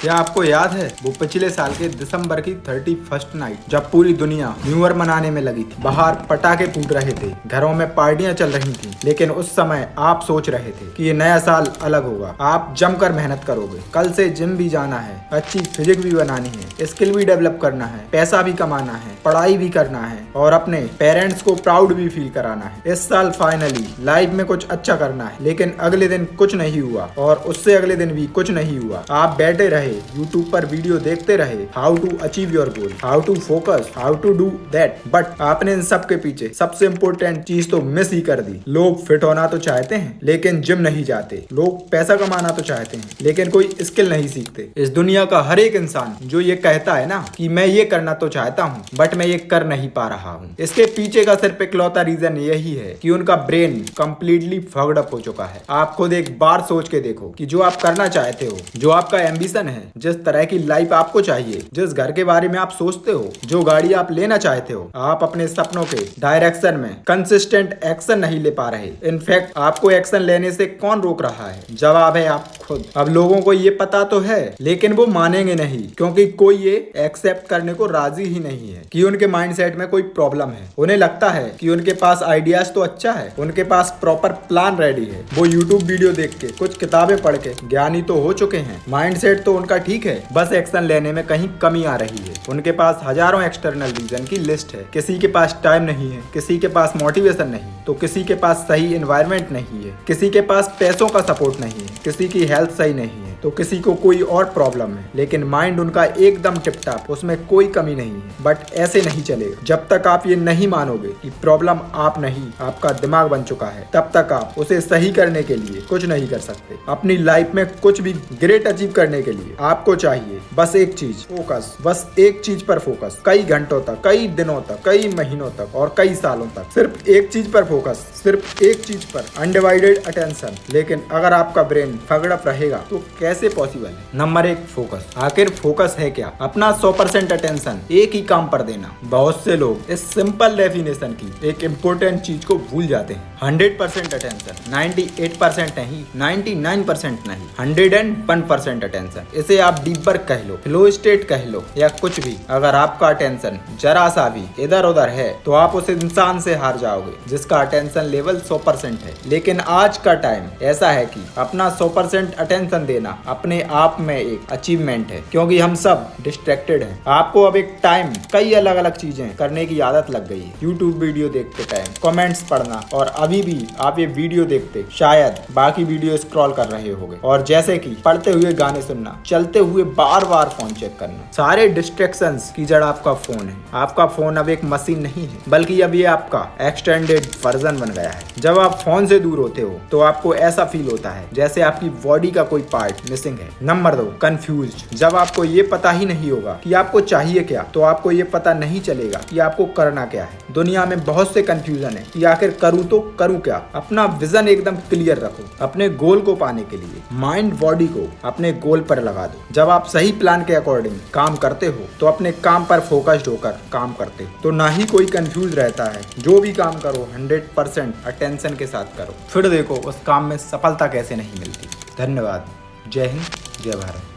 क्या आपको याद है वो पिछले साल के दिसंबर की 31st नाइट, जब पूरी दुनिया न्यू ईयर मनाने में लगी थी। बाहर पटाखे फूट रहे थे, घरों में पार्टियां चल रही थी, लेकिन उस समय आप सोच रहे थे कि ये नया साल अलग होगा। आप जमकर मेहनत करोगे, कल से जिम भी जाना है, अच्छी फिजिक भी बनानी है, स्किल भी डेवलप करना है, पैसा भी कमाना है, पढ़ाई भी करना है और अपने पेरेंट्स को प्राउड भी फील कराना है। इस साल फाइनली लाइफ में कुछ अच्छा करना है, लेकिन अगले दिन कुछ नहीं हुआ और उससे अगले दिन भी कुछ नहीं हुआ। आप बैठे रहे, यूट्यूब पर वीडियो देखते रहे, how to achieve your goal, how to focus, how to do that, but आपने इन सब के पीछे सबसे इम्पोर्टेंट चीज तो मिस ही कर दी। लोग फिट होना तो चाहते हैं, लेकिन जिम नहीं जाते। लोग पैसा कमाना तो चाहते हैं, लेकिन कोई स्किल नहीं सीखते। इस दुनिया का हर एक इंसान जो ये कहता है ना कि मैं ये करना तो चाहता हूँ, बट मैं ये कर नहीं पा रहा हूँ, इसके पीछे का सिर्फ इकलौता रीजन यही है कि उनका ब्रेन कंप्लीटली फक्ड अप हो चुका है। आप खुद एक बार सोच के देखो कि जो आप करना चाहते हो, जो आपका एम्बिशन है, जिस तरह की लाइफ आपको चाहिए, जिस घर के बारे में आप सोचते हो, जो गाड़ी आप लेना चाहते हो, आप अपने सपनों के डायरेक्शन में कंसिस्टेंट एक्शन नहीं ले पा रहे। इनफैक्ट आपको एक्शन लेने से कौन रोक रहा है? जवाब है आप खुद। अब लोगों को ये पता तो है, लेकिन वो मानेंगे नहीं, क्योंकि कोई ये एक्सेप्ट करने को राजी ही नहीं है कि उनके माइंडसेट में कोई प्रॉब्लम है। उन्हें लगता है कि उनके पास आइडियाज तो अच्छा है, उनके पास प्रॉपर प्लान रेडी है, वो यूट्यूब वीडियो देख के, कुछ किताबें पढ़ के ज्ञानी तो हो चुके हैं, माइंडसेट तो उनका ठीक है, बस एक्शन लेने में कहीं कमी आ रही है। उनके पास हजारों एक्सटर्नल रीजन की लिस्ट है। किसी के पास टाइम नहीं है, किसी के पास मोटिवेशन नहीं, तो किसी के पास सही एनवायरनमेंट नहीं है, किसी के पास पैसों का सपोर्ट नहीं है, किसी की हेल्थ सही नहीं है, तो किसी को कोई और प्रॉब्लम है, लेकिन माइंड उनका एकदम टिप टॉप, उसमें कोई कमी नहीं है। बट ऐसे नहीं चलेगा। जब तक आप ये नहीं मानोगे कि प्रॉब्लम आप नहीं, आपका दिमाग बन चुका है, तब तक आप उसे सही करने के लिए कुछ नहीं कर सकते। अपनी लाइफ में कुछ भी ग्रेट अचीव करने के लिए आपको चाहिए बस एक चीज, फोकस। बस एक चीज पर फोकस, कई घंटों तक, कई दिनों तक, कई महीनों तक और कई सालों तक। सिर्फ एक चीज पर फोकस, सिर्फ एक चीज पर अनडिवाइडेड अटेंशन। लेकिन अगर आपका ब्रेन फक्ड अप रहेगा तो कैसे पॉसिबल है? Number 1, focus. आखिर फोकस है क्या? अपना 100% अटेंशन एक ही काम पर देना। बहुत से लोग इस सिंपल डेफिनेशन की एक इम्पोर्टेंट चीज को भूल जाते हैं। 100% अटेंशन, 98% नहीं, 99% नहीं, 101% अटेंशन। इसे आप डीप वर्क कह लो, फ्लो स्टेट कह लो या कुछ भी। अगर आपका अटेंशन जरा सा भी इधर उधर है तो आप उस इंसान से हार जाओगे जिसका अटेंशन लेवल 100% है। लेकिन आज का टाइम ऐसा है कि अपना 100% अटेंशन देना अपने आप में एक अचीवमेंट है, क्योंकि हम सब डिस्ट्रैक्टेड हैं। आपको अब एक टाइम कई अलग अलग चीजें करने की आदत लग गई है। यूट्यूब वीडियो देखते टाइम कमेंट्स पढ़ना, और अभी भी आप ये वीडियो देखते शायद बाकी वीडियो स्क्रॉल कर रहे होगे, और जैसे कि पढ़ते हुए गाने सुनना, चलते हुए बार बार फोन चेक करना। सारे डिस्ट्रैक्शंस की जड़ आपका फोन है। आपका फोन अब एक मशीन नहीं है, बल्कि अब ये आपका एक्सटेंडेड वर्जन बन गया है। जब आप फोन से दूर होते हो तो आपको ऐसा फील होता है जैसे आपकी बॉडी का कोई पार्ट मिसिंग है। Number 2, confused. जब आपको ये पता ही नहीं होगा कि आपको चाहिए क्या, तो आपको ये पता नहीं चलेगा कि आपको करना क्या है। दुनिया में बहुत से कंफ्यूजन है कि आखिर करूँ तो करूँ क्या। अपना विजन एकदम क्लियर रखो। अपने गोल को पाने के लिए माइंड बॉडी को अपने गोल पर लगा दो। जब आप सही प्लान के अकॉर्डिंग काम करते हो तो अपने काम पर फोकस्ड होकर काम करते हो, तो ना ही कोई कंफ्यूज रहता है। जो भी काम करो 100% अटेंशन के साथ करो, फिर देखो उस काम में सफलता कैसे नहीं मिलती। धन्यवाद। जय हिंद, जय भारत।